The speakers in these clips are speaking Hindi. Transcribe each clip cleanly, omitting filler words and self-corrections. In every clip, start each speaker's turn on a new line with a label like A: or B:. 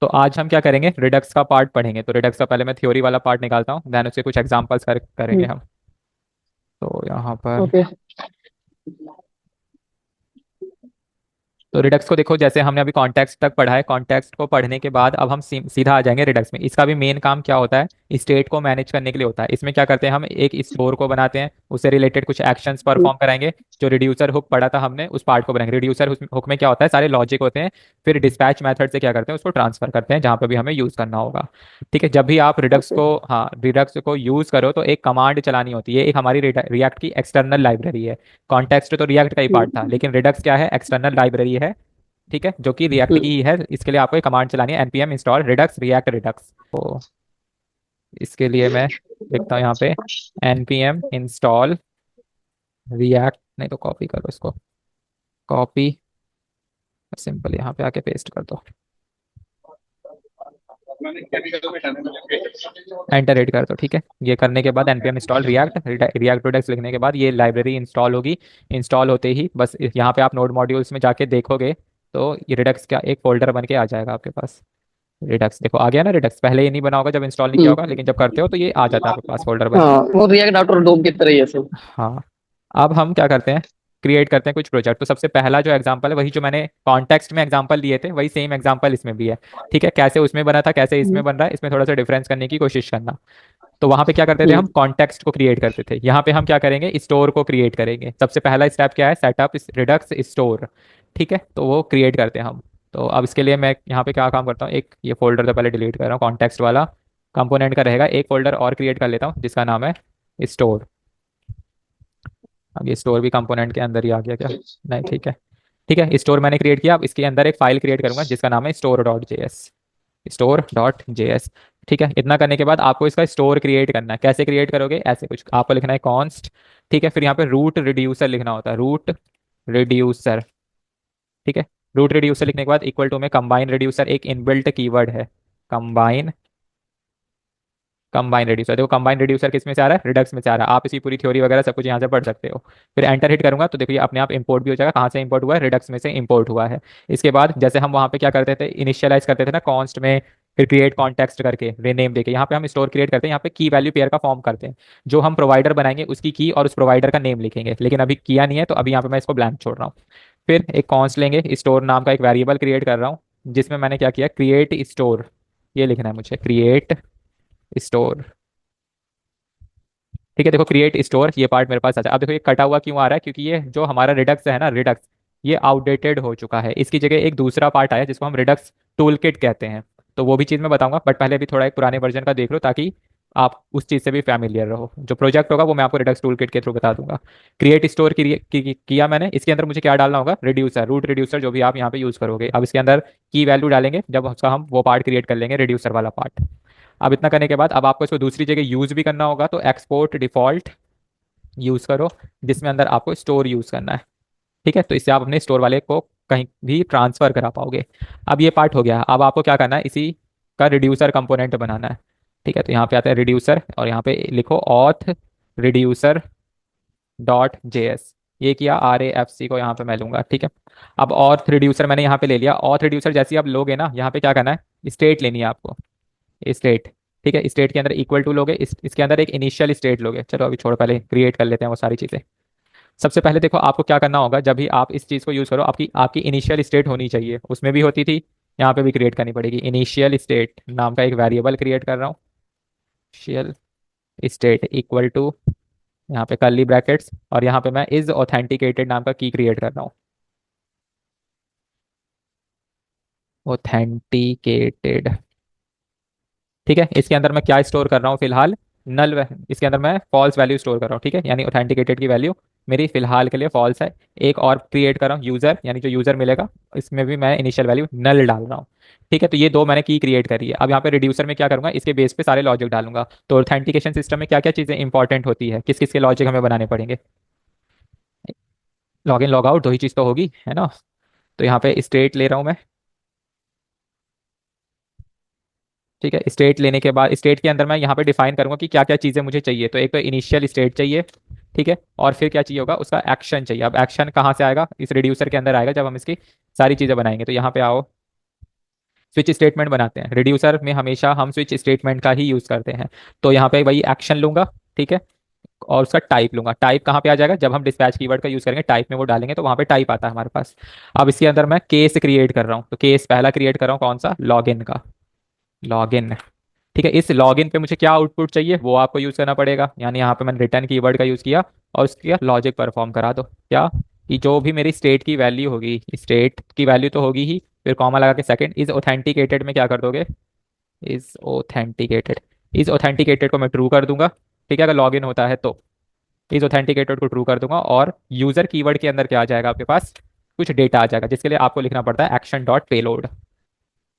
A: तो आज हम क्या करेंगे, रिडक्स का पार्ट पढ़ेंगे। तो रिडक्स का पहले मैं थ्योरी वाला पार्ट निकालता हूँ, देन उससे कुछ एग्जांपल्स करेंगे
B: हम्म।
A: हम। तो यहाँ पर
B: ओके।
A: तो रिडक्स को देखो, जैसे हमने अभी कॉन्टेक्स्ट तक पढ़ा है, कॉन्टेक्स्ट को पढ़ने के बाद अब हम सीधा आ जाएंगे रिडक्स में। इसका भी मेन काम क्या होता है, स्टेट को मैनेज करने के लिए होता है। इसमें क्या करते हैं, हम एक स्टोर को बनाते हैं, उससे रिलेटेड कुछ एक्शंस
B: हम्म।
A: परफॉर्म कराएंगे। जो रिड्यूसर हुक पढ़ा था हमने, उस पार्ट को बनाएंगे। रिड्यूसर हुक में क्या होता है, सारे लॉजिक होते हैं। फिर डिस्पैच मेथड से क्या करते हैं, उसको ट्रांसफर करते हैं जहां पर भी हमें यूज करना होगा। ठीक है, जब भी आप रिडक्स
B: ओके।
A: को, हाँ, रिडक्स को यूज करो तो एक कमांड चलानी होती है। एक हमारी रिएक्ट की एक्सटर्नल लाइब्रेरी है। कॉन्टेक्स्ट तो रिएक्ट का ही पार्ट था,
B: हम्म।
A: लेकिन रिडक्स क्या है, एक्सटर्नल लाइब्रेरी है। ठीक है, जो कि रिएक्ट की
B: हम्म।
A: ही है। इसके लिए आपको एक कमांड चलानी है, npm install Redux react Redux. तो इसके लिए मैं लिखता हूँ यहाँ पे npm इंस्टॉल रिएक्ट, नहीं तो कॉपी करो इसको, कॉपी, सिंपल यहाँ पे आके पेस्ट कर दो, एंटर हिट कर दो। ठीक है, ये करने के बाद npm install react react Redux लिखने के बाद ये लाइब्रेरी इंस्टॉल होगी। इंस्टॉल होते ही बस यहाँ पे आप नोड मॉड्यूल्स में जाके देखोगे तो ये रिडक्स का एक फोल्डर बन के आ जाएगा आपके पास। रिडक्स देखो आ गया ना। रिडक्स पहले ये नहीं बना होगा जब इंस्टॉल नहीं किया होगा,
B: हम्म।
A: लेकिन जब करते हो तो ये आ जाता है आपके पास फोल्डर बन के।
B: हाँ, वो रिएक्ट डॉट डोम की तरह ही है सब।
A: हाँ, अब हम क्या करते हैं, क्रिएट करते हैं कुछ प्रोजेक्ट। तो सबसे पहला जो एग्जांपल है, वही जो मैंने कॉन्टेक्स्ट में एग्जांपल दिए थे, वही सेम एग्जांपल इसमें भी है। ठीक है, कैसे उसमें बना था कैसे इसमें
B: हम्म।
A: बन रहा है, इसमें थोड़ा सा डिफरेंस करने की कोशिश करना। तो वहां पे क्या करते थे, हम
B: हम्म।
A: कॉन्टेक्स्ट को क्रिएट करते थे। यहाँ पे हम क्या करेंगे, स्टोर को क्रिएट करेंगे। सबसे पहला स्टेप क्या है, सेटअप रिडक्स स्टोर। ठीक है, तो वो क्रिएट करते हैं हम। तो अब इसके लिए मैं यहाँ पे क्या काम करता हूँ, एक ये फोल्डर तो पहले डिलीट कर रहा हूँ, कॉन्टेक्स्ट वाला कंपोनेंट का रहेगा। एक फोल्डर और क्रिएट कर लेता हूँ जिसका नाम है स्टोर। अब ये स्टोर भी कंपोनेंट के अंदर ही आ गया क्या, नहीं, ठीक है। ठीक है, स्टोर मैंने क्रिएट किया। अब इसके अंदर एक फाइल क्रिएट करूंगा जिसका नाम है स्टोर.js, स्टोर.js। ठीक है, इतना करने के बाद आपको इसका स्टोर क्रिएट करना है। कैसे क्रिएट करोगे, ऐसे कुछ आपको लिखना है कॉन्स्ट। ठीक है, फिर यहाँ पे रूट रिड्यूसर लिखना होता है, रूट रिड्यूसर। ठीक है, रूट रिड्यूसर लिखने के बाद इक्वल टू में कंबाइन रिड्यूसर एक इनबिल्ट कीवर्ड है, कंबाइन। कंबाइन रिड्यूसर, देखो कंबाइन रिड्यूसर किस में से आ रहा है, रिडक्स में से आ रहा है। आप इसकी पूरी थ्योरी वगैरह सब कुछ यहाँ से पढ़ सकते हो। फिर एंटर हिट करूंगा तो देखो ये अपने आप इंपोर्ट भी हो जाएगा। कहाँ से इंपोर्ट हुआ है, रिडक्स में से इंपोर्ट हुआ है। इसके बाद जैसे हम वहाँ पे क्या करते थे, इनिशियलाइज करते थे ना कॉन्स्ट में, फिर क्रिएट कॉन्टेक्स्ट करके रीनेम देके, यहाँ पे हम स्टोर क्रिएट करते हैं। यहाँ पे की वैल्यू पेयर का फॉर्म करते हैं। जो हम प्रोवाइडर बनाएंगे उसकी की और उस प्रोवाइडर का नेम लिखेंगे, लेकिन अभी किया नहीं है तो अभी यहाँ पे मैं इसको ब्लैंक छोड़ रहा हूँ। फिर एक कॉन्स्ट लेंगे, स्टोर नाम का एक वेरिएबल क्रिएट कर रहा हूँ, जिसमें मैंने क्या किया, क्रिएट स्टोर, ये लिखना है मुझे, क्रिएट स्टोर। ठीक है, देखो क्रिएट स्टोर ये पार्ट मेरे पास आ जाए। अब देखो ये कटा हुआ क्यों आ रहा है, क्योंकि ये जो हमारा रिडक्स है ना, रिडक्स, ये आउटडेटेड हो चुका है। इसकी जगह एक दूसरा पार्ट आया जिसको हम रिडक्स टूल किट कहते हैं। तो वो भी चीज़ मैं बताऊंगा, बट पहले अभी थोड़ा एक पुराने वर्जन का देख लो ताकि आप उस चीज़ से भी फैमिलियर रहो। जो प्रोजेक्ट होगा वो मैं आपको रिडक्स टूल किट के थ्रू बता दूंगा। क्रिएट स्टोर किया मैंने। इसके अंदर मुझे क्या डालना होगा, रिड्यूसर, रूट रिड्यूसर जो भी आप यहाँ पे यूज़ करोगे। अब इसके अंदर की वैल्यू डालेंगे जब उसका हम वो पार्ट क्रिएट कर लेंगे, रिड्यूसर वाला पार्ट। अब इतना करने के बाद अब आपको इसको दूसरी जगह यूज़ भी करना होगा, तो एक्सपोर्ट डिफॉल्ट यूज करो, जिसमें अंदर आपको स्टोर यूज करना है। ठीक है, तो इससे आप अपने स्टोर वाले को कहीं भी ट्रांसफर करा पाओगे। अब ये पार्ट हो गया, अब आपको क्या करना है, इसी का रिड्यूसर कंपोनेंट बनाना है। ठीक है, तो यहाँ पे आता है रिड्यूसर और यहाँ पे लिखो ऑथ रिड्यूसर डॉट जेएस। ये किया, आर ए एफ सी को यहाँ पे मैं लूंगा। ठीक है, अब ऑथ रिड्यूसर मैंने यहाँ पे ले लिया। ऑथ रिड्यूसर जैसे ही आप लोगे ना, यहाँ पे क्या करना है, स्टेट लेनी है आपको, स्टेट। ठीक है, स्टेट के अंदर इक्वल टू लोगे, इसके अंदर एक इनिशियल स्टेट लोगे। चलो अभी छोड़, पहले क्रिएट कर लेते हैं वो सारी चीज़ें। सबसे पहले देखो आपको क्या करना होगा, जब भी आप इस चीज़ को यूज़ करो, आपकी आपकी इनिशियल स्टेट होनी चाहिए। उसमें भी होती थी, यहाँ पे भी क्रिएट करनी पड़ेगी। इनिशियल स्टेट नाम का एक वेरिएबल क्रिएट कर रहा हूँ, इनिशियल स्टेट इक्वल टू, यहाँ पे कर्ली ब्रैकेट्स, और यहाँ पे मैं इज ऑथेंटिकेटेड नाम का की क्रिएट कर रहा हूँ, ऑथेंटिकेटेड। ठीक है, इसके अंदर मैं क्या स्टोर कर रहा हूँ फिलहाल, इसके अंदर मैं फॉल्स वैल्यू स्टोर कर रहा हूँ। ठीक है, यानी ऑथेंटिकेटेड की वैल्यू मेरी फिलहाल के लिए फॉल्स है। एक और क्रिएट कर रहा हूँ यूजर, यानी जो यूजर मिलेगा, इसमें भी मैं इनिशियल वैल्यू नल डाल रहा हूँ। ठीक है, तो ये दो मैंने की क्रिएट करी है। अब यहाँ पे रिड्यूसर में क्या करूंगा, इसके बेस पे सारे लॉजिक डालूंगा। तो ऑथेंटिकेशन सिस्टम में क्या क्या चीज़ें इंपॉर्टेंट होती है, किस किस के लॉजिक हमें बनाने पड़ेंगे, लॉग इन लॉग आउट, दो ही चीज़ तो होगी, है ना। तो यहाँ पे स्टेट ले रहा हूँ मैं। ठीक है, स्टेट लेने के बाद स्टेट के अंदर मैं यहाँ पे डिफाइन करूंगा कि क्या क्या चीज़ें मुझे चाहिए। तो एक तो इनिशियल स्टेट चाहिए। ठीक है, और फिर क्या चाहिए होगा, उसका एक्शन चाहिए। अब एक्शन कहाँ से आएगा, इस रिड्यूसर के अंदर आएगा जब हम इसकी सारी चीज़ें बनाएंगे। तो यहाँ पे आओ, स्विच स्टेटमेंट बनाते हैं। रिड्यूसर में हमेशा हम स्विच स्टेटमेंट का ही यूज करते हैं। तो यहाँ पे वही एक्शन लूंगा, ठीक है, और उसका टाइप लूंगा। टाइप कहाँ पे आ जाएगा, जब हम डिस्पैच कीवर्ड का यूज करेंगे टाइप में वो डालेंगे तो वहां पे टाइप आता है हमारे पास। अब इसके अंदर मैं केस क्रिएट कर रहा हूँ, तो केस पहला क्रिएट कर रहा हूँ कौन सा, लॉगिन का। लॉगिन, ठीक है। इस लॉगिन पे मुझे क्या आउटपुट चाहिए वो आपको यूज करना पड़ेगा, यानी यहाँ पे मैंने रिटर्न कीवर्ड का यूज किया और उसका लॉजिक परफॉर्म करा दो। क्या, कि जो भी मेरी स्टेट की वैल्यू होगी, स्टेट की वैल्यू तो होगी ही, फिर कॉमा लगा के सेकंड इज ऑथेंटिकेटेड में क्या कर दोगे, इज ऑथेंटिकेटेड। इज ऑथेंटिकेटेड को मैं ट्रू कर दूंगा, ठीक है, अगर लॉगिन होता है तो। इज ऑथेंटिकेटेड को ट्रू कर दूंगा और यूजर कीवर्ड के अंदर क्या आ जाएगा आपके पास, कुछ डेटा आ जाएगा जिसके लिए आपको लिखना पड़ता है एक्शन डॉट पेलोड,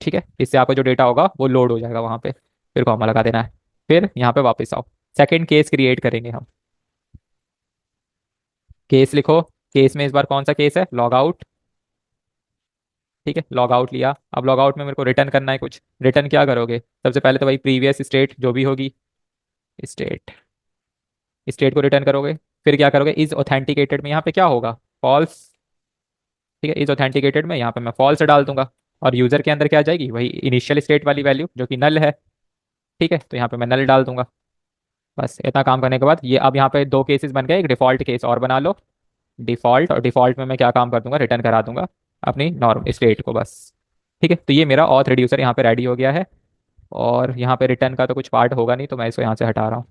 A: ठीक है। इससे आपका जो डेटा होगा वो लोड हो जाएगा वहां पे, फिर कॉमा लगा देना है। फिर यहाँ पे वापस आओ, सेकंड केस क्रिएट करेंगे हम। केस लिखो, केस में इस बार कौन सा केस है, लॉग आउट, ठीक है। लॉग आउट लिया, अब लॉग आउट में मेरे को रिटर्न करना है कुछ। रिटर्न क्या करोगे, सबसे पहले तो वही प्रीवियस स्टेट जो भी होगी, स्टेट, स्टेट को रिटर्न करोगे। फिर क्या करोगे, इज ऑथेंटिकेटेड में यहाँ पे क्या होगा, फॉल्स, ठीक है। इज ऑथेंटिकेटेड में यहाँ पे मैं फॉल्स डाल दूंगा और यूजर के अंदर क्या आ जाएगी, वही इनिशियल स्टेट वाली वैल्यू जो कि नल है, ठीक है। तो यहाँ पे मैं नल डाल दूंगा। बस इतना काम करने के बाद ये अब यहाँ पे दो केसेस बन गए, एक डिफॉल्ट केस और बना लो, डिफॉल्ट। और डिफॉल्ट में मैं क्या काम कर दूंगा, रिटर्न करा दूंगा अपनी नॉर्म स्टेट को, बस, ठीक है। तो ये मेरा ऑथ रिड्यूसर यहाँ पे रेडी हो गया है। और यहाँ पे रिटर्न का तो कुछ पार्ट होगा नहीं तो मैं इसको यहाँ से हटा रहा हूँ,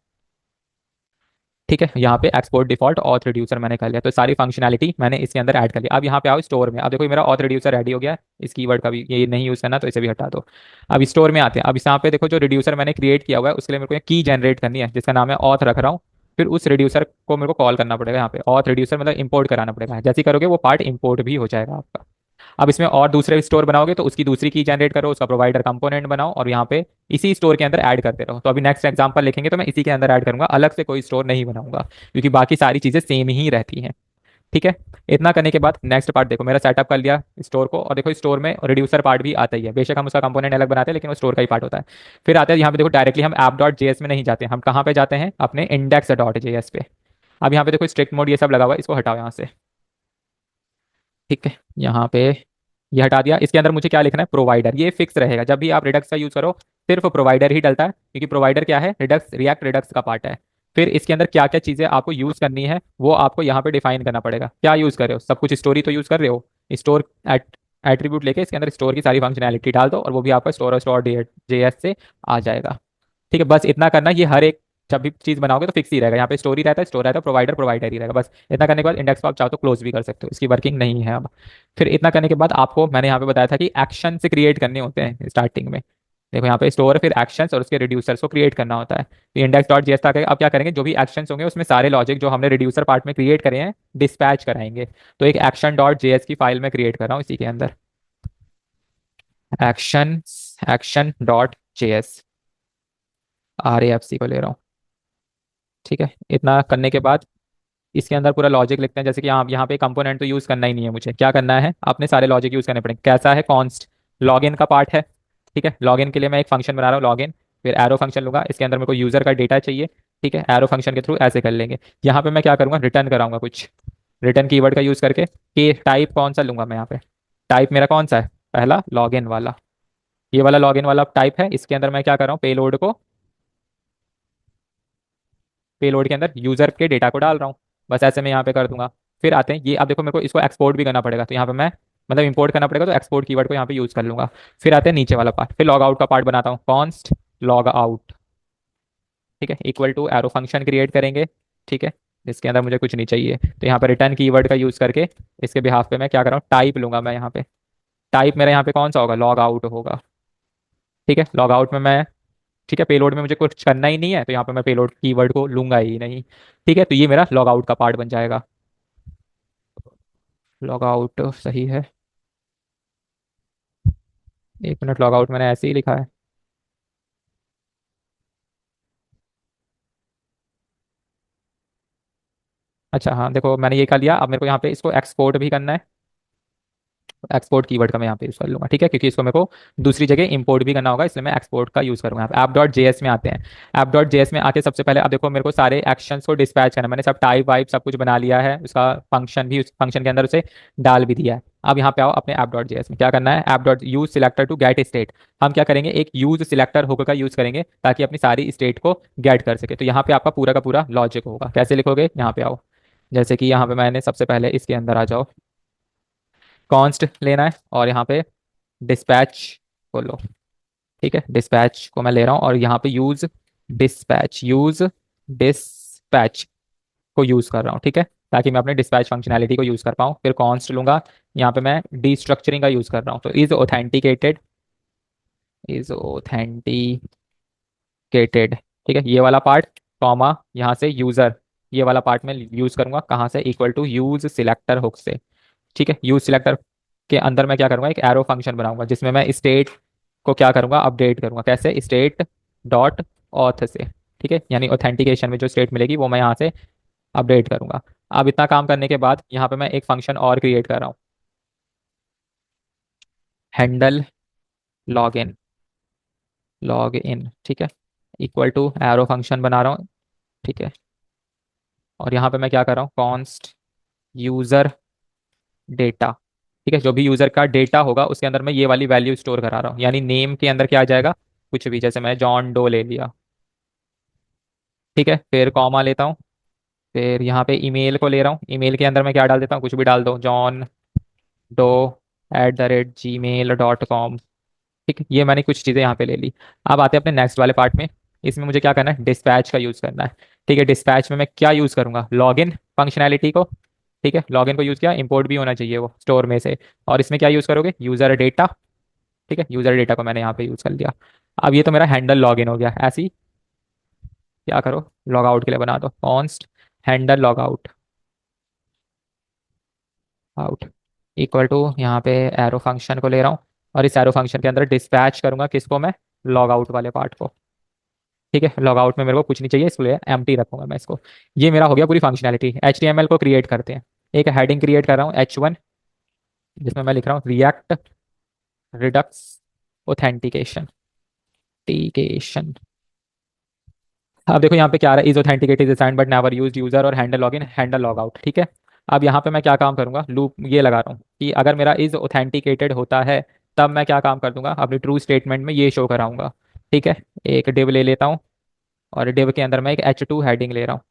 A: ठीक है। यहाँ पे एक्सपोर्ट डिफॉल्ट ऑथ रिड्यूसर मैंने कर लिया, तो सारी फंक्शनैलिटी मैंने इसके अंदर ऐड कर लिया। अब यहाँ पे आओ स्टोर में, अब देखो ये मेरा ऑथ रिड्यूसर रेडी हो गया है। इस कीवर्ड का भी ये नहीं यूज करना तो इसे भी हटा दो। अब स्टोर में आते हैं। अब इस यहाँ पे देखो जो रिड्यूसर मैंने क्रिएट किया हुआ है उसके लिए मेरे को की जनरेट करनी है जिसका नाम है ऑथ रख रहा हूँ। फिर उस रिड्यूसर को मेरे को कॉल करना पड़ेगा, यहाँ पे ऑथ रिड्यूसर मतलब इंपोर्ट कराना पड़ेगा। जैसे ही करोगे वो पार्ट इंपोर्ट भी हो जाएगा आपका। अब इसमें और दूसरे स्टोर बनाओगे तो उसकी दूसरी की जनरेट करो, उसका प्रोवाइडर कंपोनेंट बनाओ और यहाँ पे इसी स्टोर के अंदर ऐड करते रहो। तो अभी नेक्स्ट एग्जांपल लिखेंगे तो मैं इसी के अंदर ऐड करूंगा, अलग से कोई स्टोर नहीं बनाऊंगा क्योंकि बाकी सारी चीजें सेम ही रहती हैं, ठीक है। इतना करने के बाद नेक्स्ट पार्ट देखो, मेरा सेटअप कर लिया स्टोर को और देखो स्टोर में रिड्यूसर पार्ट भी आता ही है, बेशक हम उसका कंपोनेंट अलग बनाते हैं लेकिन वो स्टोर का ही पार्ट होता है। फिर आते हैं यहाँ पे देखो डायरेक्टली हम ऐप डॉट जेएस में नहीं जाते, हम कहाँ पे जाते हैं, अपने इंडेक्स डॉट जेएस पे। अब यहाँ पे देखो स्ट्रिक्ट मोड ये सब लगा हुआ है, इसको हटाओ यहाँ से, ठीक है। यहाँ पे ये हटा दिया। इसके अंदर मुझे क्या लिखना है, प्रोवाइडर, ये फिक्स रहेगा जब भी आप रिडक्स का यूज करो, सिर्फ प्रोवाइडर ही डलता है क्योंकि प्रोवाइडर क्या है, रिडक्स, रिएक्ट रिडक्स का पार्ट है। फिर इसके अंदर क्या क्या चीजें आपको यूज करनी है वो आपको यहाँ पे डिफाइन करना पड़ेगा, क्या यूज कर रहे हो, सब कुछ स्टोरी तो यूज कर रहे हो, स्टोर एट्रीब्यूट लेके इसके अंदर स्टोर की सारी फंक्शनैलिटी डाल दो और वो भी आपका स्टोर और स्टोर जेएस से आ जाएगा, ठीक है। बस इतना करना, ये हर एक जब भी चीज बनाओगे तो फिक्स ही रहेगा, यहाँ पे स्टोरी रहता है, स्टोर रहता है, प्रोवाइडर प्रोवाइडर ही रहेगा। बस इतना करने के बाद इंडेक्स को आप चाहो तो क्लोज भी कर सकते हो, इसकी वर्किंग नहीं है अब। फिर इतना करने के बाद आपको मैंने यहाँ पे बताया था कि एक्शन से क्रिएट करने होते हैं स्टार्टिंग में। देखो यहाँ पे स्टोर, फिर एक्शंस और उसके रिड्यूसर्स को क्रिएट करना होता है। तो इंडेक्स डॉट जीएस तक अब क्या करेंगे, जो भी एक्शंस होंगे उसमें सारे लॉजिक जो हमने रिड्यूसर पार्ट में क्रिएट करे हैं डिस्पैच कराएंगे। तो एक एक्शन डॉट जेएस की फाइल में क्रिएट कर रहा हूँ इसी के अंदर, action, action dot JS, R A F C को ले रहा हूँ, ठीक है। इतना करने के बाद इसके अंदर पूरा लॉजिक लिखते हैं, जैसे कि यहाँ पे कंपोनेंट तो यूज करना ही नहीं है मुझे, क्या करना है, अपने सारे लॉजिक यूज करने पड़ेंगे। कैसा है, कॉन्स्ट लॉगिन का पार्ट है, ठीक है। लॉगिन के लिए मैं एक फंक्शन बना रहा हूँ लॉगिन, फिर एरो फंक्शन लूंगा, इसके अंदर मेरे को यूजर का डेटा चाहिए, ठीक है। एरो फंक्शन के थ्रू ऐसे कर लेंगे। यहाँ पे मैं क्या करूँगा, रिटर्न कराऊंगा कुछ, रिटर्न कीवर्ड का यूज करके। कि टाइप कौन सा लूंगा मैं यहाँ पे, टाइप मेरा कौन सा है, पहला लॉगिन वाला, ये वाला लॉगिन वाला टाइप है। इसके अंदर मैं क्या कर रहा हूँ, पेलोड को, पेलोड के अंदर यूजर के डेटा को डाल रहा हूँ, बस ऐसे मैं यहाँ पे कर दूंगा। फिर आते हैं ये, अब देखो मेरे को इसको एक्सपोर्ट भी करना पड़ेगा तो यहाँ पे मैं, मतलब इंपोर्ट करना पड़ेगा तो एक्सपोर्ट कीवर्ड को यहाँ पे यूज कर लूंगा। फिर आते हैं नीचे वाला पार्ट, फिर लॉग आउट का पार्ट बनाता हूँ, कॉन्स्ट लॉग आउट, ठीक है, equal to arrow function create करेंगे, ठीक है। इसके अंदर मुझे कुछ नहीं चाहिए तो यहाँ पे रिटर्न कीवर्ड का यूज करके इसके बिहाफ पे मैं क्या कर रहा हूँ, टाइप लूंगा मैं यहाँ पे। टाइप मेरा यहाँ पे कौन सा होगा, लॉग आउट होगा, ठीक है। लॉग आउट में मैं, ठीक है, पेलोड में मुझे कुछ करना ही नहीं है तो यहाँ पे मैं पेलोड कीवर्ड को लूंगा ही नहीं, ठीक है। तो ये मेरा लॉग आउट का पार्ट बन जाएगा। लॉग आउट सही है, एक मिनट, लॉग आउट मैंने ऐसे ही लिखा है। अच्छा हाँ, देखो मैंने ये कर लिया। अब मेरे को यहाँ पे इसको एक्सपोर्ट भी करना है, एक्सपोर्ट कीवर्ड का मैं यहाँ पे यूज कर लूंगा, ठीक है, क्योंकि इसको मेरे को दूसरी जगह इंपोर्ट भी करना होगा इसलिए मैं एक्सपोर्ट का यूज करूंगा। यहाँ पे ऐप डॉट जेएस में आते हैं। ऐप डॉट जेएस में आके सबसे पहले अब देखो मेरे को सारे एक्शंस को डिस्पैच करना है, मैंने सब टाइप वाइप सब कुछ बना लिया है, उसका फंक्शन भी उस फंक्शन के अंदर उसे डाल भी दिया है। अब यहाँ पे आओ अपने ऐप डॉट जेएस में, क्या करना है, app dot use selector to get state. हम क्या करेंगे, एक यूज सिलेक्टर होकर का यूज करेंगे ताकि अपनी सारी स्टेट को गेट कर सके। तो यहाँ पे आपका पूरा का पूरा लॉजिक होगा, कैसे लिखोगे, यहाँ पे आओ। जैसे कि यहाँ पे मैंने सबसे पहले इसके अंदर आ जाओ, कॉन्स्ट लेना है और यहाँ पे डिस्पैच बोलो। ठीक है, डिस्पैच को मैं ले रहा हूँ और यहाँ पे यूज डिस्पैच को यूज कर रहा हूँ। ठीक है, ताकि मैं अपने डिस्पैच फंक्शनैलिटी को यूज कर पाऊँ। फिर कॉन्स्ट लूंगा, यहाँ पे मैं डीस्ट्रक्चरिंग का यूज कर रहा हूँ, तो इज ऑथेंटिकेटेड। ठीक है, ये वाला पार्ट, कॉमा यहाँ से यूजर, ये वाला पार्ट मैं यूज करूंगा कहाँ से, equal to use selector hook से। ठीक है, यूज सिलेक्टर के अंदर मैं क्या करूंगा, एक एरो फंक्शन बनाऊंगा जिसमें मैं स्टेट को क्या करूंगा, अपडेट करूंगा। कैसे, स्टेट डॉट ऑथ से। ठीक है, यानी ऑथेंटिकेशन में जो स्टेट मिलेगी वो मैं यहाँ से अपडेट करूंगा। अब इतना काम करने के बाद यहाँ पे मैं एक फंक्शन और क्रिएट कर रहा हूँ, हैंडल लॉग इन। ठीक है, इक्वल टू एरो फंक्शन बना रहा हूँ। ठीक है, और यहाँ पे मैं क्या कर रहा हूँ, कॉन्स्ट यूजर डेटा। ठीक है, जो भी यूजर का डेटा होगा उसके अंदर मैं ये वाली वैल्यू स्टोर करा रहा हूँ, यानी नेम के अंदर क्या आ जाएगा, कुछ भी, जैसे मैं जॉन डो ले लिया। ठीक है, फिर कॉमा लेता हूँ, फिर यहाँ पे ईमेल को ले रहा हूँ, ईमेल के अंदर मैं क्या डाल देता हूँ, कुछ भी डाल दो, john.do@gmail.com। ठीक है, ये मैंने कुछ चीज़ें यहाँ पे ले ली। अब आते हैं अपने नेक्स्ट वाले पार्ट में। इसमें मुझे क्या करना है, डिस्पैच का यूज़ करना है। ठीक है, डिस्पैच में मैं क्या यूज़ करूँगा, लॉगिन फंक्शनैलिटी को। ठीक है, लॉगिन को यूज़ किया, इंपोर्ट भी होना चाहिए वो स्टोर में से। और इसमें क्या यूज़ करोगे, यूज़र डेटा। ठीक है, यूज़र डेटा को मैंने यहाँ पे यूज़ कर लिया। अब ये तो मेरा हैंडल लॉगिन हो गया। ऐसे ही क्या करो, लॉग आउट के लिए बना दो, const handle log out out equal to, यहाँ पे एरो फंक्शन को ले रहा हूँ और इस एरो फंक्शन के अंदर डिस्पैच करूंगा किसको, मैं लॉग आउट वाले पार्ट को। ठीक है, लॉग आउट में मेरे को कुछ नहीं चाहिए, इसलिए एम्प्टी रखूंगा मैं इसको। ये मेरा हो गया पूरी फंक्शनैलिटी। HTML को क्रिएट करते हैं। एक हेडिंग क्रिएट कर रहा हूँ H1, जिसमें मैं लिख रहा हूँ रिएक्ट रिडक्स ऑथेंटिकेशन टिकेशन। अब देखो यहाँ पे क्या आ रहा है, is authenticate is assigned but never used user और handle login handle log out. ठीक है, अब यहाँ पे मैं क्या काम करूंगा, लूप ये लगा रहा हूँ कि अगर मेरा इज ऑथेंटिकेटेड होता है तब मैं क्या काम कर दूंगा, अपनी ट्रू स्टेटमेंट में ये शो कराऊंगा। ठीक है, एक डिव ले लेता हूँ और डिव के अंदर मैं एक H2 हेडिंग ले रहा हूँ।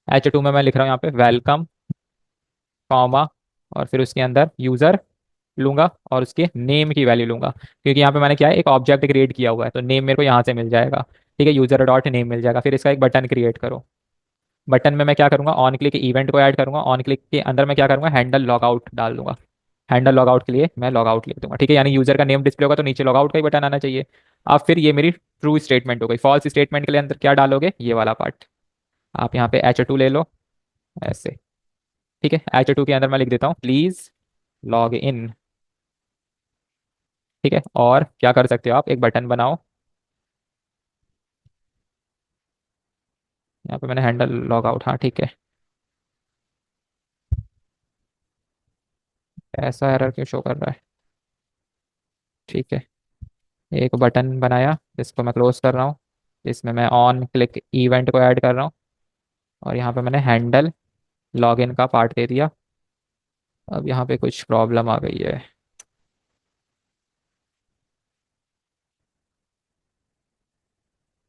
A: H2 में मैं लिख रहा हूँ यहाँ पे वेलकम, कॉमा, और फिर उसके अंदर यूजर लूंगा और उसके नेम की वैल्यू लूंगा, क्योंकि यहाँ पे मैंने क्या है, एक ऑब्जेक्ट क्रिएट किया हुआ है तो नेम मेरे को यहाँ से मिल जाएगा। ठीक है, यूजर डॉट नेम मिल जाएगा। फिर इसका एक बटन क्रिएट करो, बटन में मैं क्या करूंगा, ऑन क्लिक इवेंट को ऐड करूंगा, ऑन क्लिक के अंदर मैं क्या करूंगा, हैंडल लॉग आउट डाल दूंगा। हैंडल लॉग आउट के लिए मैं लॉग आउट लिख दूंगा। ठीक है, यानी यूजर का नेम डिस्प्ले होगा तो नीचे लॉग आउट का ही बटन आना चाहिए। अब फिर ये मेरी ट्रू स्टेटमेंट हो गई। फॉल्स स्टेटमेंट के लिए अंदर क्या डालोगे, ये वाला पार्ट। आप यहाँ पे H2 ले लो ऐसे। ठीक है, H2 के अंदर मैं लिख देता हूँ प्लीज लॉग इन। ठीक है, और क्या कर सकते हो आप, एक बटन बनाओ। यहाँ पे मैंने हैंडल लॉग आउट, हाँ ठीक है। ऐसा एरर क्यों शो कर रहा है। ठीक है, एक बटन बनाया जिसको मैं क्लोज कर रहा हूँ, जिसमें मैं ऑन क्लिक इवेंट को ऐड कर रहा हूँ और यहाँ पे मैंने हैंडल लॉगिन का पार्ट दे दिया। अब यहाँ पे कुछ प्रॉब्लम आ गई है।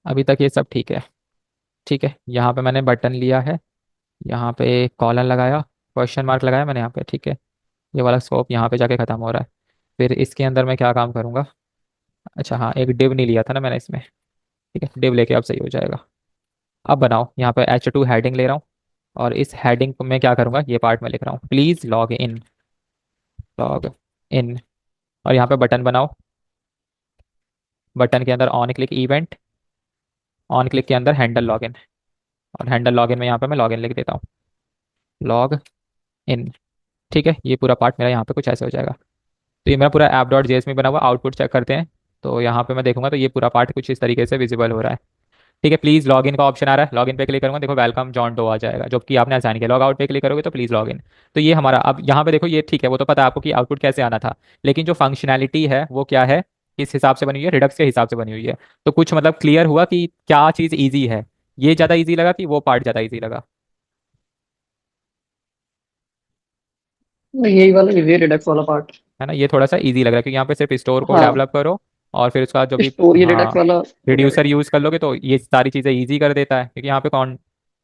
A: अभी तक ये सब ठीक है। ठीक है, यहाँ पे मैंने बटन लिया है, यहाँ पे कॉलन लगाया, क्वेश्चन मार्क लगाया मैंने यहाँ पे। ठीक है, ये वाला स्कोप यहाँ पे जाके खत्म हो रहा है। फिर इसके अंदर मैं क्या काम करूँगा, अच्छा हाँ, एक डिव नहीं लिया था ना मैंने इसमें। ठीक है, डिव लेके अब सही हो जाएगा। अब बनाओ, यहाँ पे H2 हेडिंग ले रहा हूँ और इस हेडिंग को मैं क्या करूँगा, ये पार्ट में लिख रहा हूँ प्लीज लॉग इन। और यहाँ पे बटन बनाओ, बटन के अंदर on click event, on click के अंदर हैंडल लॉगिन, और हैंडल लॉगिन में यहाँ पे मैं लॉगिन लिख देता हूँ, लॉग इन। ठीक है, ये पूरा पार्ट मेरा यहाँ पे कुछ ऐसे हो जाएगा। तो ये मेरा पूरा ऐप डॉट जेएस में बना हुआ। आउटपुट चेक करते हैं, तो यहाँ पे मैं देखूंगा तो ये पूरा पार्ट कुछ इस तरीके से विजिबल हो रहा है। ठीक है, प्लीज लॉगिन का ऑप्शन आ रहा है, लॉगिन पे क्लिक करूंगा, देखो वेलकम जॉन डो आ जाएगा जो कि आपने आसान किया। लॉग आउट पे क्लिक करोगे तो प्लीज लॉगिन। तो ये हमारा, अब यहाँ पे देखो ये ठीक है, वो तो पता है आपको कि आउटपुट कैसे आना था, लेकिन जो फंक्शनैलिटी है वो क्या है, किस हिसाब से बनी हुई है, रिडक्स के हिसाब से बनी हुई है। तो कुछ मतलब क्लियर हुआ कि क्या चीज़ ईजी है, ये ज़्यादा ईजी लगा कि वो पार्ट ज़्यादा ईजी लगा।
B: यही वाला इजी रिडक्स वाला पार्ट।
A: है ना, ये थोड़ा सा इजी लग रहा है क्योंकि यहाँ पे सिर्फ स्टोर को
B: हाँ,
A: डेवलप करो और फिर उसका जो भी,
B: स्टोरी रिडक्स
A: हाँ,
B: वाला हो जाएगा।
A: रिड्यूसर यूज कर लोगे तो ये सारी चीज़ें इजी कर देता है, क्योंकि यहाँ पे कौन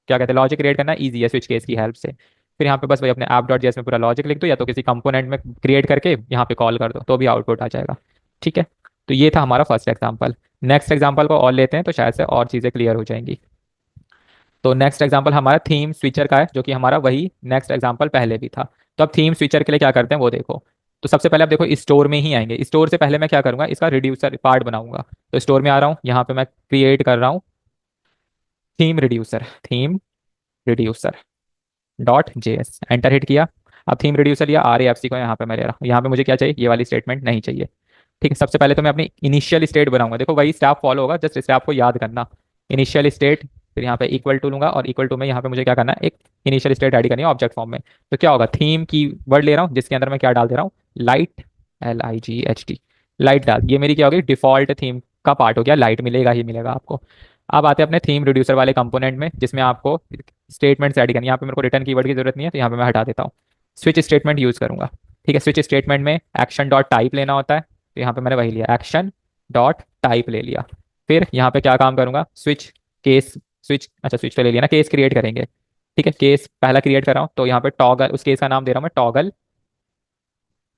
A: क्या कहते हैं, लॉजिक क्रिएट करना इजी है स्विच केस की हेल्प से। फिर यहाँ पे बस वही अपने ऐप डॉट जेएस में पूरा लॉजिक लिख दो, या तो किसी कंपोनेंट में क्रिएट करके यहाँ पे कॉल कर दो तो भी आउटपुट आ जाएगा। ठीक है, तो ये था हमारा फर्स्ट एग्जाम्पल। नेक्स्ट एग्जाम्पल को और लेते हैं तो शायद से और चीज़ें क्लियर हो जाएंगी। तो नेक्स्ट एग्जांपल हमारा थीम स्विचर का है, जो कि हमारा वही नेक्स्ट एग्जांपल पहले भी था। तो अब थीम स्विचर के लिए क्या करते हैं वो देखो। तो सबसे पहले आप देखो स्टोर में ही आएंगे, स्टोर से पहले मैं क्या करूंगा, इसका रिड्यूसर पार्ट बनाऊंगा। तो स्टोर में आ रहा हूँ, यहाँ पे मैं क्रिएट कर रहा हूँ theme reducer dot JS, enter hit किया। अब थीम रिड्यूसर या आर ए एफ सी को यहाँ पे मैं ले रहा हूँ, यहाँ पे मुझे क्या चाहिए, ये वाली स्टेटमेंट नहीं चाहिए। ठीक है, सबसे पहले तो मैं अपनी इनिशियल स्टेट बनाऊंगा, देखो वही स्टेप फॉलो होगा, जस्ट स्टेप को याद करना। इनिशियल स्टेट, फिर यहाँ पे इक्वल टू लूंगा और इक्वल टू में यहाँ पे मुझे क्या करना है, एक इनिशियल स्टेट ऐड करनी है ऑब्जेक्ट फॉर्म में। तो क्या होगा, थीम की वर्ड ले रहा हूँ जिसके अंदर मैं क्या डाल दे रहा हूँ, लाइट, LIGHT, लाइट डाल, ये मेरी क्या होगी, डिफॉल्ट थीम का पार्ट हो गया, लाइट मिलेगा ही मिलेगा आपको। अब आते हैं अपने थीम रिड्यूसर वाले कंपोनेंट में जिसमें आपको स्टेटमेंट्स ऐड करनी है। यहाँ पे मेरे को रिटर्न कीवर्ड की जरूरत नहीं है तो यहाँ पे मैं हटा देता हूँ, स्विच स्टेटमेंट यूज करूंगा। ठीक है, स्विच स्टेटमेंट में एक्शन डॉट टाइप लेना होता है, तो यहाँ पे मैंने वही लिया, एक्शन डॉट टाइप ले लिया। फिर यहाँ पे क्या काम करूंगा, स्विच केस, स्विच, अच्छा स्विच तो ले लिया ना, केस क्रिएट करेंगे। ठीक है, केस पहला क्रिएट कर रहा हूँ तो यहाँ पे टॉगल, उस केस का नाम दे रहा हूँ मैं टॉगल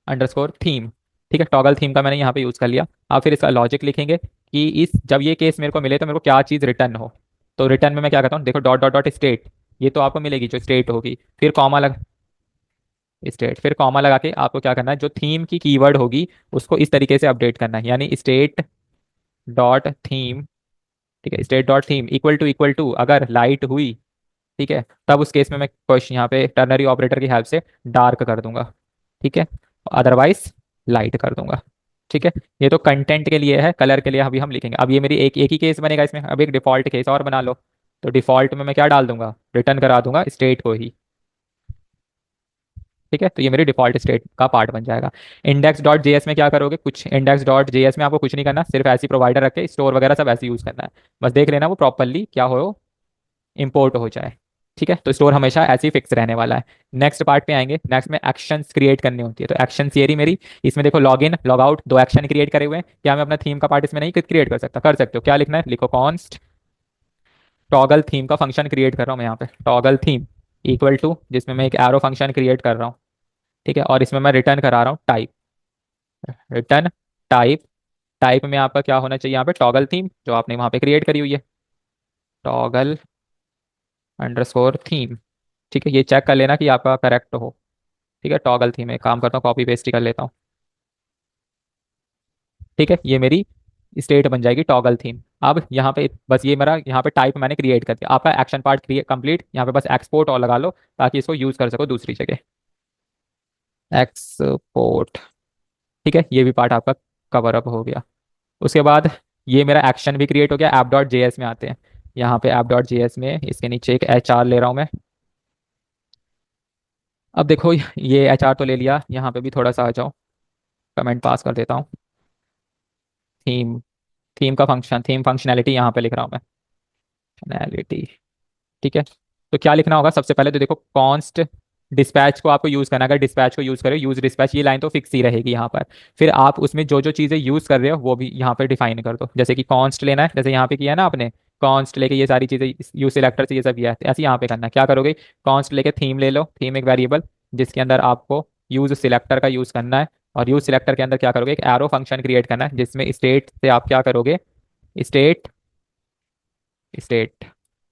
A: अंडरस्कोर थीम। ठीक है, टॉगल थीम का मैंने यहाँ पे यूज कर लिया। अब फिर इसका लॉजिक लिखेंगे कि इस जब ये केस मेरे को मिले तो मेरे को क्या चीज़ रिटर्न हो। तो रिटर्न में मैं क्या करता हूँ, देखो डॉट डॉट डॉट स्टेट, ये तो आपको मिलेगी जो स्टेट होगी, फिर कॉमा लग, स्टेट, फिर कॉमा लगा के आपको क्या करना है, जो थीम की कीवर्ड होगी उसको इस तरीके से अपडेट करना है, यानी स्टेट डॉट थीम। ठीक है, state dot theme equal to अगर लाइट हुई, ठीक है, तब उस केस में मैं क्वेश्चन यहाँ पे टर्नरी ऑपरेटर की हेल्प से डार्क कर दूंगा। ठीक है, अदरवाइज लाइट कर दूंगा। ठीक है, ये तो कंटेंट के लिए है, कलर के लिए अभी हम लिखेंगे। अब ये मेरी एक एक ही केस बनेगा इसमें, अब एक डिफॉल्ट केस और बना लो। तो डिफॉल्ट में मैं क्या डाल दूंगा, रिटर्न करा दूंगा स्टेट को ही। ठीक है, तो ये मेरी डिफॉल्ट स्टेट का पार्ट बन जाएगा। इंडेक्स डॉट जेएस में क्या करोगे, कुछ इंडेक्स डॉट जेएस में आपको कुछ नहीं करना, सिर्फ ऐसी प्रोवाइडर रख के स्टोर वगैरह सब ऐसे यूज करना है। बस देख लेना वो प्रॉपरली क्या हो, इंपोर्ट हो जाए। ठीक है, तो स्टोर हमेशा ऐसे ही फिक्स रहने वाला है। नेक्स्ट पार्ट पे आएंगे, नेक्स्ट में एक्शंस क्रिएट करनी होती है। तो एक्शन थियरी मेरी, इसमें देखो लॉग इन लॉग आउट दो एक्शन क्रिएट करे हुए हैं, क्या मैं अपना थीम का पार्ट इसमें नहीं क्रिएट कर सकता, कर सकते हो। क्या लिखना है, लिखो कॉन्स्ट टॉगल थीम का फंक्शन क्रिएट कर रहा हूँ मैं यहाँ पे, टॉगल थीम इक्वल टू, जिसमें मैं एक एरो फंक्शन क्रिएट कर रहा हूँ। ठीक है, और इसमें मैं रिटर्न करा रहा हूँ टाइप, रिटर्न टाइप। टाइप में आपका क्या होना चाहिए, यहाँ पे टॉगल थीम जो आपने वहाँ पे क्रिएट करी हुई है, टॉगल अंडरस्कोर थीम। ठीक है, ये चेक कर लेना कि आपका करेक्ट हो। ठीक है, टॉगल थीम, एक काम करता हूँ कॉपी पेस्ट ही कर लेता हूँ। ठीक है, ये मेरी स्टेट बन जाएगी टॉगल थीम। अब यहाँ पे बस ये मेरा यहाँ पे टाइप मैंने क्रिएट कर दिया, आपका एक्शन पार्ट क्रिएट कंप्लीट। यहाँ पे बस एक्सपोर्ट और लगा लो ताकि इसको यूज कर सको दूसरी जगह, एक्सपोर्ट। ठीक है, ये भी पार्ट आपका कवर अप हो गया। उसके बाद ये मेरा एक्शन भी क्रिएट हो गया। ऐप डॉट जेएस में आते हैं, यहाँ पे ऐप डॉट जेएस में इसके नीचे एक HR ले रहा हूँ मैं। अब देखो ये HR तो ले लिया, यहाँ पे भी थोड़ा सा आ जाओ, कमेंट पास कर देता हूँ। थीम, थीम का फंक्शन, थीम फंक्शनैलिटी यहाँ पे लिख रहा हूँ मैं, फंक्शनैलिटी। ठीक है, तो क्या लिखना होगा, सबसे पहले तो देखो कॉन्स्ट डिस्पैच को आपको यूज करना है। अगर डिस्पैच को यूज करो, यूज डिस्पैच, ये लाइन तो फिक्स ही रहेगी यहाँ पर। फिर आप उसमें जो जो चीज़ें यूज कर रहे हो वो भी यहाँ पे डिफाइन कर दो, जैसे कि कॉन्स्ट लेना है, जैसे यहाँ पे किया है ना आपने, कॉन्स्ट लेके ये सारी चीज़ें यूज सिलेक्टर से ये सब किया है, ऐसे यहाँ पे करना है। क्या करोगे, कॉन्स्ट लेके थीम ले लो, थीम एक वेरिएबल जिसके अंदर आपको यूज सिलेक्टर का यूज करना है। और यूज सिलेक्टर के अंदर क्या करोगे, एक एरो फंक्शन क्रिएट करना है जिसमें स्टेट से आप क्या करोगे, स्टेट, स्टेट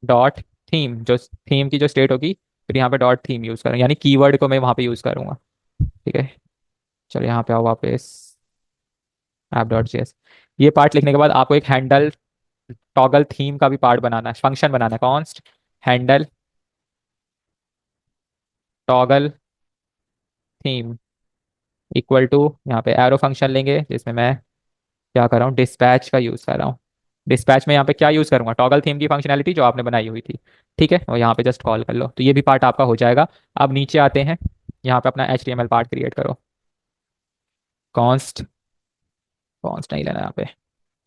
A: डॉट थीम, जो थीम की जो स्टेट होगी, फिर यहाँ पे डॉट थीम यूज करूँ, यानी कीवर्ड को मैं वहाँ पे यूज करूँगा। ठीक है, चलो यहाँ पे आओ वापस, ऐप डॉट जेएस। ये पार्ट लिखने के बाद आपको एक हैंडल टॉगल थीम का भी पार्ट बनाना है, फंक्शन बनाना है, const handle toggle theme equal to, यहाँ पे एरो फंक्शन लेंगे जिसमें मैं क्या कर रहा हूँ, डिस्पैच का यूज कर रहा हूँ। डिस्पैच में यहाँ पे क्या यूज करूंगा, टॉगल थीम की फंक्शनैलिटी जो आपने बनाई हुई थी। ठीक है, और यहाँ पे जस्ट कॉल कर लो, तो ये भी पार्ट आपका हो जाएगा। अब नीचे आते हैं, यहाँ पे अपना HTML पार्ट क्रिएट करो, कॉन्स्ट, कॉन्स्ट नहीं लेना यहाँ पे,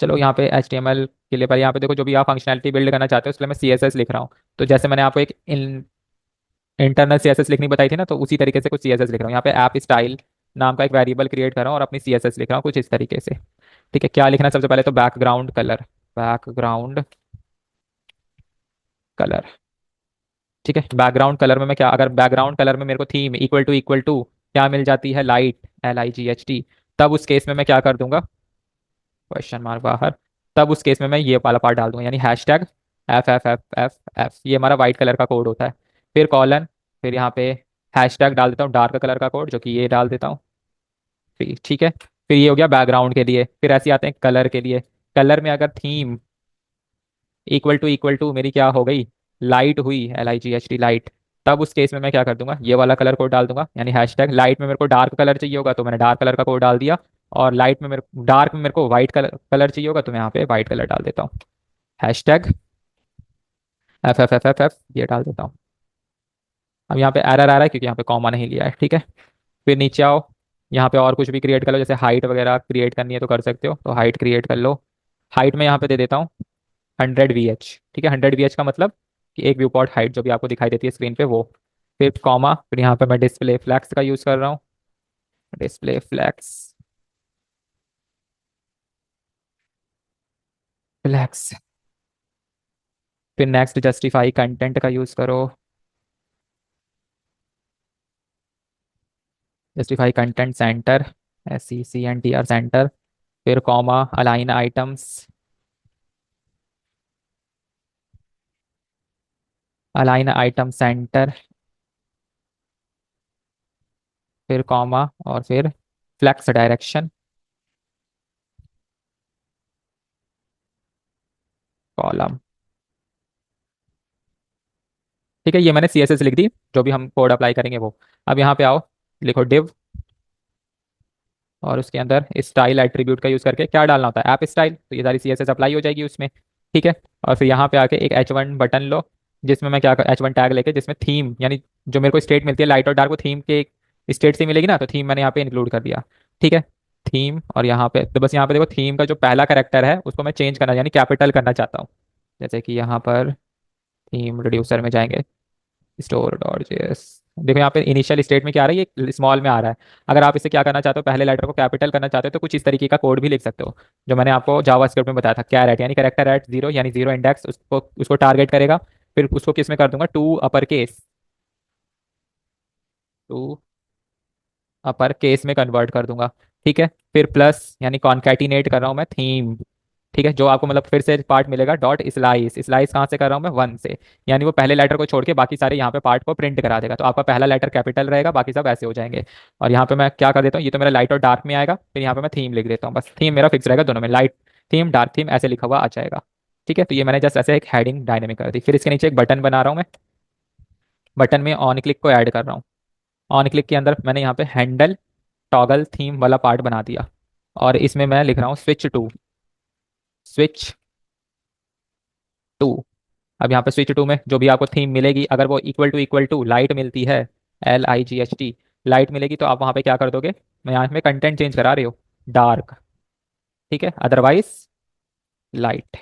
A: चलो यहाँ पे HTML के लिए, पर यहाँ पे देखो जो भी आप फंक्शनैलिटी बिल्ड करना चाहते हो उसके लिए मैं CSS लिख रहा हूँ। तो जैसे मैंने आपको एक इंटरनल सीएसएस लिखनी बताई थी ना, तो उसी तरीके से कुछ सीएसएस लिख रहा हूँ यहाँ पे। ऐप स्टाइल नाम का एक वेरिएबल क्रिएट कर रहा हूँ और अपनी सीएसएस लिख रहा हूँ कुछ इस तरीके से। ठीक है, क्या लिखना है सबसे पहले तो बैकग्राउंड कलर, बैकग्राउंड कलर। ठीक है, बैकग्राउंड कलर में मैं क्या, अगर बैकग्राउंड कलर में मेरे को थीम इक्वल टू क्या मिल जाती है, लाइट, LIGHT, तब उस केस में मैं क्या कर दूंगा, क्वेश्चन मार्क बाहर, तब उस केस में मैं ये वाला पार्ट डाल दूंगा, यानी हैशटैग FFFFF, ये हमारा वाइट कलर का कोड होता है। फिर कॉलन, फिर यहाँ पे हैशटैग डाल देता हूँ डार्क कलर का कोड, जो कि ये डाल देता हूँ। ठीक है, फिर ये हो गया बैकग्राउंड के लिए। फिर ऐसे आते हैं कलर के लिए। कलर में अगर थीम इक्वल टू मेरी क्या हो गई, लाइट हुई, LIGHT लाइट, तब उस केस में मैं क्या कर दूंगा, ये वाला कलर कोड डाल दूंगा, यानी हैशटैग लाइट में मेरे को डार्क कलर चाहिए होगा तो मैंने डार्क कलर का कोड डाल दिया, और लाइट में मेरे डार्क में मेरे को व्हाइट कलर कलर चाहिए होगा तो मैं यहाँ पे व्हाइट कलर डाल देता हूँ, हैशटैग FFFFF, ये डाल देता हूँ। अब यहाँ पे एरर आ रहा है क्योंकि यहाँ पे कॉमा नहीं लिया है। ठीक है, फिर नीचे आओ, यहाँ पे और कुछ भी क्रिएट कर लो, जैसे हाइट वगैरह क्रिएट करनी है तो कर सकते हो, तो हाइट क्रिएट कर लो। हाइट में यहाँ पे दे देता हूँ 100 VH। ठीक है, 100 VH का मतलब कि एक व्यू पॉइंट हाइट जो भी आपको दिखाई देती है स्क्रीन पे वो। फिर कॉमा, फिर यहाँ पे मैं डिस्प्ले फ्लैक्स का यूज़ कर रहा हूँ, डिस्प्ले फ्लैक्स, फ्लैक्स। फिर नेक्स्ट जस्टिफाई कंटेंट का यूज़ करो, justify content center, SECNTR center. फिर comma, align items, align item center. फिर कॉमा, और फिर फ्लैक्स डायरेक्शन, कॉलम। ठीक है, ये मैंने CSS लिख दी, जो भी हम कोड अप्लाई करेंगे वो। अब यहाँ पे आओ, लिखो div, और उसके अंदर स्टाइल एट्रीब्यूट का यूज करके क्या डालना होता है, ऐप स्टाइल, तो ये सारी CSS अप्लाई हो जाएगी उसमें। ठीक है, और फिर यहाँ पे आके एक H1 बटन लो, जिसमें मैं क्या H1 टैग लेके, जिसमें थीम, यानी जो मेरे को स्टेट मिलती है लाइट और डार्क, वो थीम के स्टेट से मिलेगी ना, तो थीम मैंने यहाँ पे इंक्लूड कर दिया। ठीक है, थीम, और यहाँ पे तो बस यहाँ पे देखो थीम का जो पहला करेक्टर है उसको मैं चेंज करना, यानी कैपिटल करना चाहता हूँ। जैसे कि यहाँ पर थीम रिड्यूसर में जाएंगे, store.js, देखो यहाँ पे इनिशियल स्टेट में क्या आ रहा है, ये स्मॉल में आ रहा है। अगर आप इसे क्या करना चाहते हो, पहले लेटर को कैपिटल करना चाहते हो, तो कुछ इस तरीके का कोड भी लिख सकते हो, जो मैंने आपको जावास्क्रिप्ट में बताया था, कैरेट, यानी करेक्टर एट जीरो, यानी जीरो इंडेक्स, उसको उसको टारगेट करेगा। फिर उसको किस में कर दूंगा, to upper case, to upper case में कन्वर्ट कर दूंगा। ठीक है, फिर प्लस, यानी कॉन्कैटिनेट कर रहा हूँ मैं थीम। ठीक है, जो आपको मतलब फिर से पार्ट मिलेगा, डॉट स्लाइस, स्लाइस कहाँ से कर रहा हूँ मैं, 1 से, यानी वो पहले लेटर को छोड़ के बाकी सारे यहाँ पे पार्ट को प्रिंट करा देगा, तो आपका पहला लेटर कैपिटल रहेगा, बाकी सब ऐसे हो जाएंगे। और यहाँ पे मैं क्या कर देता हूँ, ये तो मेरा लाइट और डार्क में आएगा, फिर यहाँ पे मैं थीम लिख देता हूँ, बस थीम मेरा फिक्स रहेगा दोनों में, लाइट थीम डार्क थीम ऐसे लिखा हुआ आ जाएगा। ठीक है, तो ये मैंने जस्ट ऐसे एक हेडिंग डायनेमिक कर दी। फिर इसके नीचे एक बटन बना रहा हूँ मैं, बटन में ऑन क्लिक को ऐड कर रहा हूँ। ऑन क्लिक के अंदर मैंने यहाँ पे हैंडल टॉगल थीम वाला पार्ट बना दिया, और इसमें मैं लिख रहा हूँ स्विच टू, स्विच टू। अब यहाँ पे स्विच टू में जो भी आपको थीम मिलेगी, अगर वो इक्वल टू लाइट मिलती है, LIGHT लाइट मिलेगी, तो आप वहाँ पे क्या कर दोगे, मैं यहाँ में कंटेंट चेंज करा रही हूँ, डार्क। ठीक है, अदरवाइज लाइट।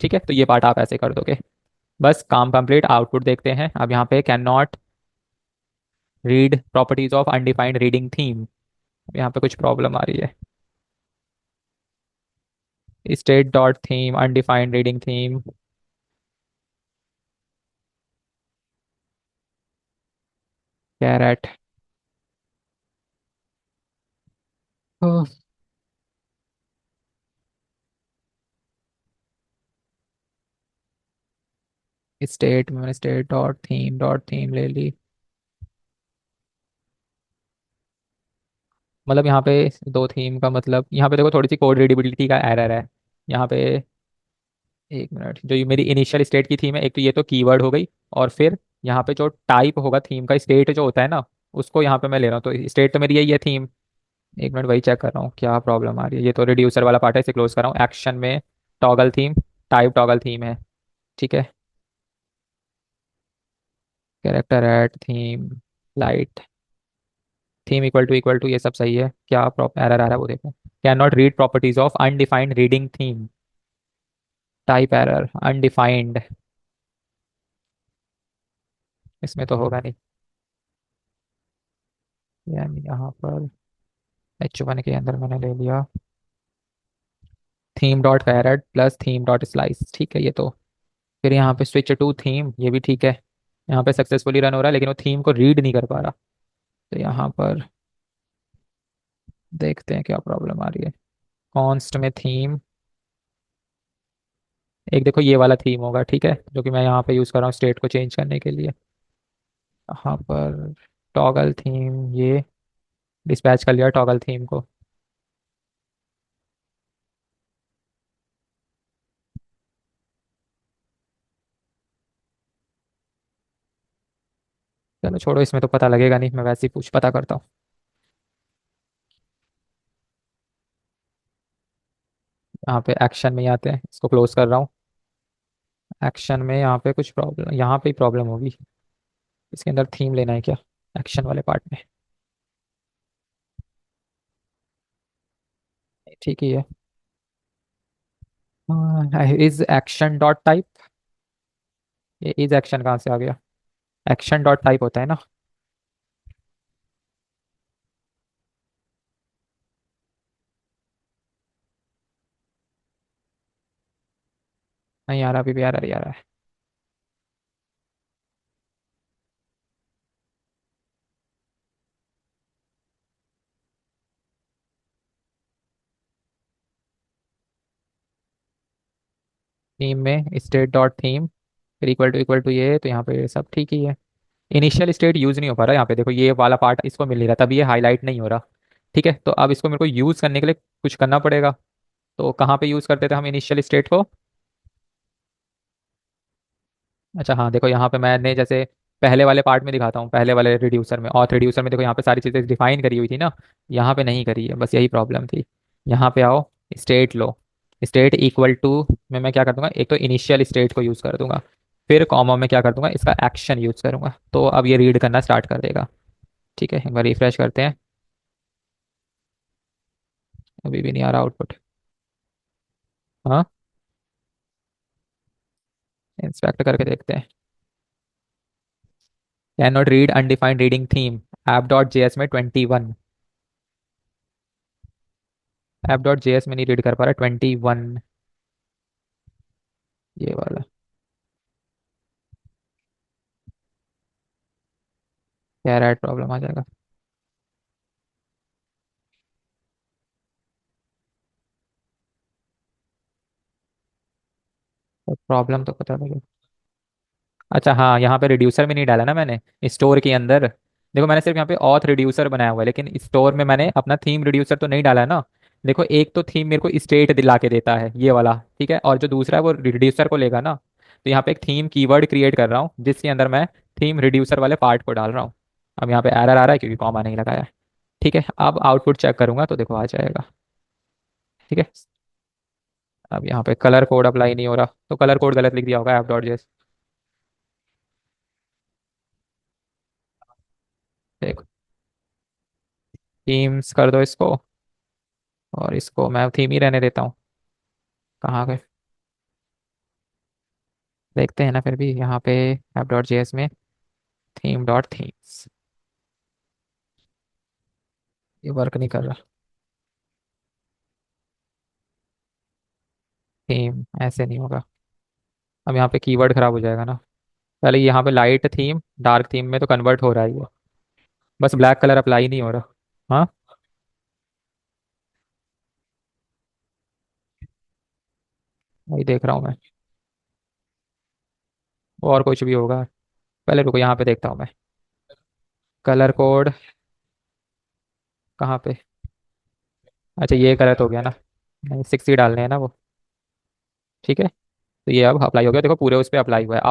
A: ठीक है, तो ये पार्ट आप ऐसे कर दोगे, बस काम कंप्लीट। आउटपुट देखते हैं। अब यहाँ पे cannot read properties of undefined reading theme, यहाँ पे कुछ प्रॉब्लम आ रही है, state dot theme undefined reading theme, caret, state में मैंने स्टेट डॉट थीम ले ली। मतलब यहाँ पे दो थीम का मतलब, यहाँ पे देखो थोड़ी सी कोड रीडेबिलिटी का एरर है यहाँ पे। एक मिनट, जो ये मेरी इनिशियल स्टेट की थीम है, एक तो ये तो कीवर्ड हो गई, और फिर यहाँ पे जो टाइप होगा थीम का, स्टेट जो होता है ना, उसको यहाँ पे मैं ले रहा हूँ, तो स्टेट तो मेरी यही है थीम। एक मिनट, वही चेक कर रहा हूँ क्या प्रॉब्लम आ रही है। ये तो रिड्यूसर वाला पार्ट है, इसे क्लोज कर रहा हूँ। एक्शन में toggle theme, type toggle theme है। ठीक है, character at theme, light, theme equal to ये सब सही है, क्या एरर आ रहा है वो देखो, can not read properties of undefined reading theme, type error, undefined, इसमें तो होगा नहीं। यानी यहाँ पर H1 के अंदर मैंने ले लिया theme dot parrot plus theme dot slice, ठीक है ये तो। फिर यहाँ पे स्विच टू थीम, ये भी ठीक है। यहाँ पे सक्सेसफुली रन हो रहा है लेकिन वो थीम को रीड नहीं कर पा रहा। तो यहाँ पर देखते हैं क्या प्रॉब्लम आ रही है। कॉन्स्ट में थीम, एक देखो ये वाला थीम होगा, ठीक है, जो कि मैं यहाँ पे यूज़ कर रहा हूँ स्टेट को चेंज करने के लिए। यहाँ पर टॉगल थीम, ये डिस्पैच कर लिया टॉगल थीम को। चलो छोड़ो, इसमें तो पता लगेगा नहीं, मैं वैसे ही पूछ पता करता हूँ। यहाँ पे एक्शन में ही आते हैं, इसको क्लोज कर रहा हूँ। एक्शन में यहाँ पे कुछ प्रॉब्लम, यहाँ पे ही प्रॉब्लम होगी। इसके अंदर थीम लेना है क्या एक्शन वाले पार्ट में? ठीक ही है। इज एक्शन डॉट टाइप, ये इज एक्शन कहाँ से आ गया? एक्शन डॉट टाइप होता है ना। नहीं आ रहा, अभी भी आ रहा है, आ रहा है। थीम में स्टेट डॉट थीम, फिर इक्वल टू ये, तो यहाँ पे सब ठीक ही है। इनिशियल स्टेट यूज नहीं हो पा रहा यहाँ पे, देखो ये वाला पार्ट इसको मिल नहीं रहा, तभी ये हाईलाइट नहीं हो रहा। ठीक है, तो अब इसको मेरे को यूज करने के लिए कुछ करना पड़ेगा। तो कहाँ पे यूज करते थे हम इनिशियल स्टेट को? अच्छा हाँ, देखो यहाँ पे मैंने जैसे पहले वाले पार्ट में दिखाता हूँ, पहले वाले रिड्यूसर में, और रिड्यूसर में देखो यहाँ पे सारी चीज़ें डिफाइन करी हुई थी ना। यहाँ पे नहीं करी है, बस यही प्रॉब्लम थी। यहाँ पे आओ, स्टेट लो, स्टेट इक्वल टू में मैं क्या कर दूंगा, एक तो इनिशियल स्टेट को यूज़ कर दूंगा, फिर कॉमा में क्या कर दूंगा, इसका एक्शन यूज़ करूंगा, तो अब ये रीड करना स्टार्ट कर देगा। ठीक है, एक बार रिफ्रेश करते हैं। अभी भी नहीं आ रहा आउटपुट। हाँ, इंस्पेक्ट करके देखते हैं। Can not read undefined reading theme, app dot JS में 21, ऐप डॉट जेएस में नहीं रीड कर पा रहा 21, ये वाला। कह रहा है प्रॉब्लम आ जाएगा। तो प्रॉब्लम तो पता लगे। अच्छा हाँ, यहाँ पे रिड्यूसर में नहीं डाला ना मैंने, स्टोर के अंदर। देखो मैंने सिर्फ यहाँ पे ऑथ रिड्यूसर बनाया हुआ है, लेकिन स्टोर में मैंने अपना थीम रिड्यूसर तो नहीं डाला ना। देखो एक तो थीम मेरे को स्टेट दिला के देता है ये वाला, ठीक है, और जो दूसरा है वो रिड्यूसर को लेगा ना। तो यहाँ पे एक थीम कीवर्ड क्रिएट कर रहा हूँ जिसके अंदर मैं थीम रिड्यूसर वाले पार्ट को डाल रहा हूँ। अब यहाँ पे एरर आ रहा है क्योंकि कॉमा नहीं लगाया है। ठीक है, अब आउटपुट चेक करूंगा तो देखो आ जाएगा। ठीक है, अब यहाँ पे कलर कोड अप्लाई नहीं हो रहा, तो कलर कोड गलत लिख दिया होगा ऐप डॉट जेएस। देखो, थीम्स कर दो इसको, और इसको मैं थीम ही रहने देता हूँ। कहाँ गए? देखते हैं ना फिर भी यहाँ पे ऐप डॉट जेएस में थीम डॉट थीम्स, ये वर्क नहीं कर रहा। थीम ऐसे नहीं होगा, अब यहाँ पे कीवर्ड खराब हो जाएगा ना। पहले यहाँ पे लाइट थीम डार्क थीम में तो कन्वर्ट हो रहा ही है, बस ब्लैक कलर अप्लाई नहीं हो रहा। हाँ, वही देख रहा हूँ मैं। और कुछ भी होगा, पहले रुको यहाँ पे देखता हूँ मैं। कलर कोड कहाँ पे? अच्छा ये गलत हो गया ना, नहीं 60 डालने हैं ना वो। ठीक है, तो ये अब अप्लाई हो गया, देखो पूरे उस पर अप्लाई हुआ है।